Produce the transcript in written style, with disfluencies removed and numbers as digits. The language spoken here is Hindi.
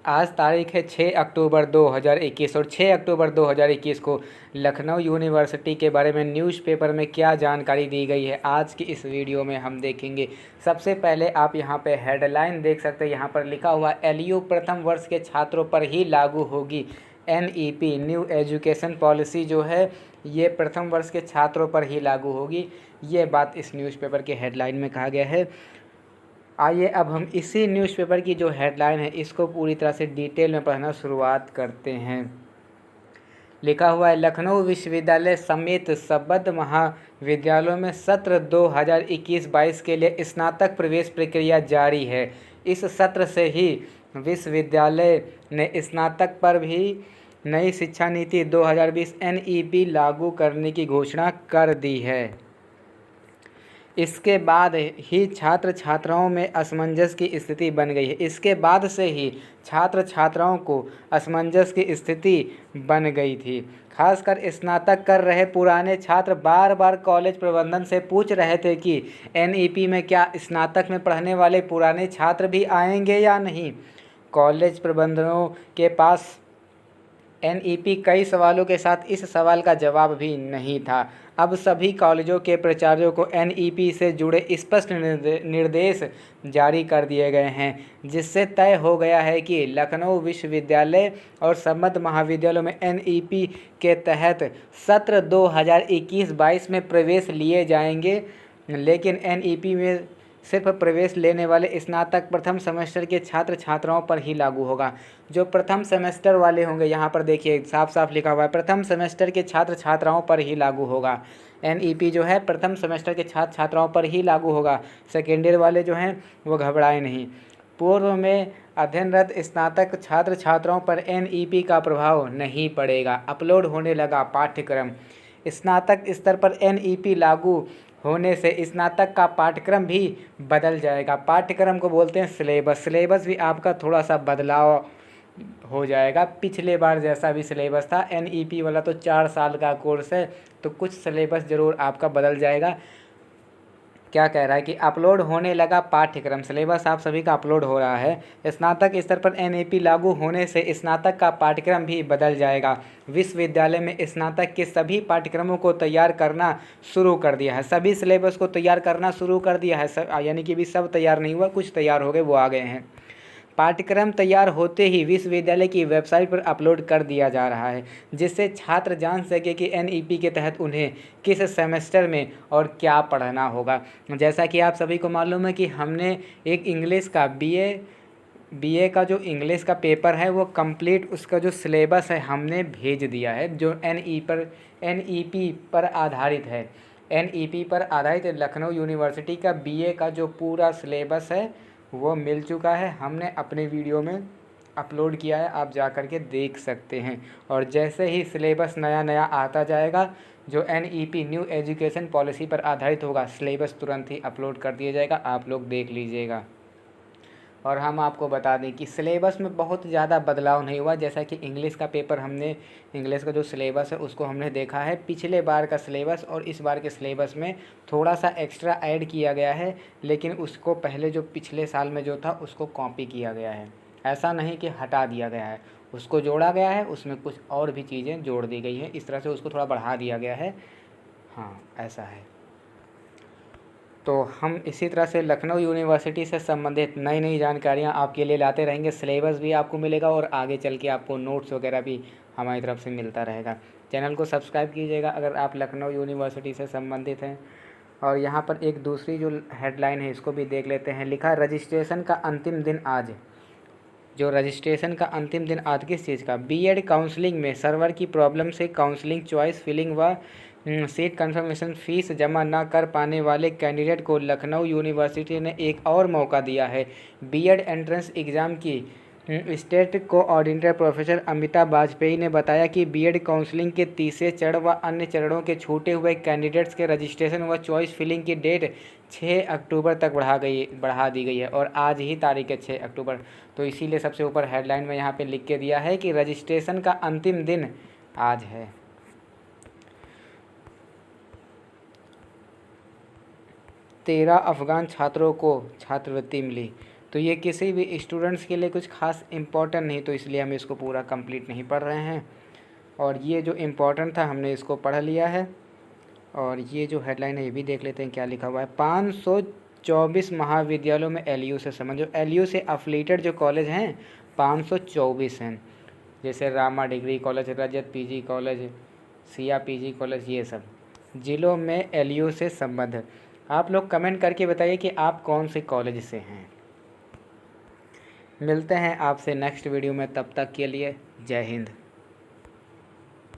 आज तारीख है 6 अक्टूबर 2021 और 6 अक्टूबर 2021 को लखनऊ यूनिवर्सिटी के बारे में न्यूज़पेपर में क्या जानकारी दी गई है, आज की इस वीडियो में हम देखेंगे। सबसे पहले आप यहां पे हेडलाइन देख सकते हैं। यहां पर लिखा हुआ एलयू प्रथम वर्ष के छात्रों पर ही लागू होगी एनईपी, न्यू एजुकेशन पॉलिसी जो है ये प्रथम वर्ष के छात्रों पर ही लागू होगी। ये बात इस न्यूज़पेपर के हेडलाइन में कहा गया है। आइए अब हम इसी न्यूज़पेपर की जो हेडलाइन है इसको पूरी तरह से डिटेल में पढ़ना शुरुआत करते हैं। लिखा हुआ है लखनऊ विश्वविद्यालय समेत संबद्ध महाविद्यालयों में सत्र 2021-22 के लिए स्नातक प्रवेश प्रक्रिया जारी है। इस सत्र से ही विश्वविद्यालय ने स्नातक पर भी नई शिक्षा नीति 2020 एनईपी लागू करने की घोषणा कर दी है। इसके बाद ही छात्र छात्राओं में असमंजस की स्थिति बन गई है। इसके बाद से ही छात्र छात्राओं को असमंजस की स्थिति बन गई थी। खासकर स्नातक कर रहे पुराने छात्र बार बार कॉलेज प्रबंधन से पूछ रहे थे कि एनईपी में क्या स्नातक में पढ़ने वाले पुराने छात्र भी आएंगे या नहीं। कॉलेज प्रबंधनों के पास एनईपी कई सवालों के साथ इस सवाल का जवाब भी नहीं था। अब सभी कॉलेजों के प्राचार्यों को एनईपी से जुड़े स्पष्ट निर्देश जारी कर दिए गए हैं, जिससे तय हो गया है कि लखनऊ विश्वविद्यालय और संबद्ध महाविद्यालयों में एनईपी के तहत सत्र 2021-22 में प्रवेश लिए जाएंगे, लेकिन एनईपी में सिर्फ प्रवेश लेने वाले स्नातक प्रथम सेमेस्टर के छात्र छात्राओं पर ही लागू होगा। जो प्रथम सेमेस्टर वाले होंगे, यहाँ पर देखिए साफ साफ लिखा हुआ है प्रथम सेमेस्टर के छात्र छात्राओं पर ही लागू होगा। एनईपी जो है प्रथम सेमेस्टर के छात्र छात्राओं पर ही लागू होगा। सेकेंड ईयर वाले जो हैं वो घबराए नहीं। पूर्व में अध्ययनरत स्नातक छात्र छात्राओं पर एनईपी का प्रभाव नहीं पड़ेगा। अपलोड होने लगा पाठ्यक्रम। स्नातक स्तर पर एनईपी लागू होने से स्नातक का पाठ्यक्रम भी बदल जाएगा। पाठ्यक्रम को बोलते हैं सिलेबस भी आपका थोड़ा सा बदलाव हो जाएगा। पिछले बार जैसा भी सिलेबस था, एनईपी वाला तो 4 साल का कोर्स है, तो कुछ सिलेबस ज़रूर आपका बदल जाएगा। क्या कह रहा है कि अपलोड होने लगा पाठ्यक्रम, सिलेबस आप सभी का अपलोड हो रहा है। स्नातक स्तर पर एनईपी लागू होने से स्नातक का पाठ्यक्रम भी बदल जाएगा। विश्वविद्यालय में स्नातक के सभी पाठ्यक्रमों को तैयार करना शुरू कर दिया है। सभी सिलेबस को तैयार करना शुरू कर दिया है, यानी कि भी सब तैयार नहीं हुआ, कुछ तैयार हो गए, वो आ गए हैं। पाठ्यक्रम तैयार होते ही विश्वविद्यालय की वेबसाइट पर अपलोड कर दिया जा रहा है, जिससे छात्र जान सके कि एनईपी के तहत उन्हें किस सेमेस्टर में और क्या पढ़ना होगा। जैसा कि आप सभी को मालूम है कि हमने एक इंग्लिश का बीए का जो इंग्लिश का पेपर है वो कंप्लीट, उसका जो सिलेबस है हमने भेज दिया है, जो एनईपी पर आधारित है। एनईपी पर आधारित लखनऊ यूनिवर्सिटी का बीए का जो पूरा सिलेबस है वो मिल चुका है। हमने अपने वीडियो में अपलोड किया है, आप जा कर के देख सकते हैं। और जैसे ही सिलेबस नया नया आता जाएगा, जो एनईपी न्यू एजुकेशन पॉलिसी पर आधारित होगा, सिलेबस तुरंत ही अपलोड कर दिया जाएगा, आप लोग देख लीजिएगा। और हम आपको बता दें कि सिलेबस में बहुत ज़्यादा बदलाव नहीं हुआ। जैसा कि इंग्लिश का पेपर, हमने इंग्लिश का जो सिलेबस है उसको हमने देखा है, पिछले बार का सिलेबस और इस बार के सिलेबस में थोड़ा सा एक्स्ट्रा ऐड किया गया है, लेकिन उसको पहले जो पिछले साल में जो था उसको कॉपी किया गया है। ऐसा नहीं कि हटा दिया गया है, उसको जोड़ा गया है, उसमें कुछ और भी चीज़ें जोड़ दी गई हैं, इस तरह से उसको थोड़ा बढ़ा दिया गया है। हाँ, ऐसा है। तो हम इसी तरह से लखनऊ यूनिवर्सिटी से संबंधित नई नई जानकारियाँ आपके लिए लाते रहेंगे। सिलेबस भी आपको मिलेगा और आगे चल के आपको नोट्स वगैरह भी हमारी तरफ से मिलता रहेगा। चैनल को सब्सक्राइब कीजिएगा अगर आप लखनऊ यूनिवर्सिटी से संबंधित हैं। और यहाँ पर एक दूसरी जो हेडलाइन है इसको भी देख लेते हैं। लिखा रजिस्ट्रेशन का अंतिम दिन आज। जो रजिस्ट्रेशन का अंतिम दिन आज किस चीज़ का? बीएड काउंसलिंग में सर्वर की प्रॉब्लम से काउंसलिंग चॉइस फिलिंग व सीट कंफर्मेशन फीस जमा न कर पाने वाले कैंडिडेट को लखनऊ यूनिवर्सिटी ने एक और मौका दिया है। बीएड एंट्रेंस एग्ज़ाम की state coordinator professor Amita Vajpayee ने बताया कि बीएड काउंसलिंग के तीसरे चरण व अन्य चरणों के छूटे हुए कैंडिडेट्स के रजिस्ट्रेशन व चॉइस फिलिंग की डेट 6 अक्टूबर तक बढ़ा दी गई है और आज ही तारीख है 6 अक्टूबर। तो इसीलिए सबसे ऊपर हेडलाइन में यहाँ पे लिख के दिया है कि रजिस्ट्रेशन का अंतिम दिन आज है। 13 अफगान छात्रों को छात्रवृत्ति मिली। तो ये किसी भी स्टूडेंट्स के लिए कुछ खास इम्पोर्टेंट नहीं, तो इसलिए हम इसको पूरा कंप्लीट नहीं पढ़ रहे हैं। और ये जो इम्पोर्टेंट था हमने इसको पढ़ लिया है। और ये जो हेडलाइन है ये भी देख लेते हैं क्या लिखा हुआ है। 524 महाविद्यालयों में LU से समझो, LU से अफिलिएटेड जो कॉलेज हैं 524 हैं, जैसे रामा डिग्री कॉलेज, रजत PG college, Siya PG college, ये सब जिलों में LU से संबंध है। आप लोग कमेंट करके बताइए कि आप कौन से कॉलेज से हैं। मिलते हैं आपसे नेक्स्ट वीडियो में, तब तक के लिए जय हिंद।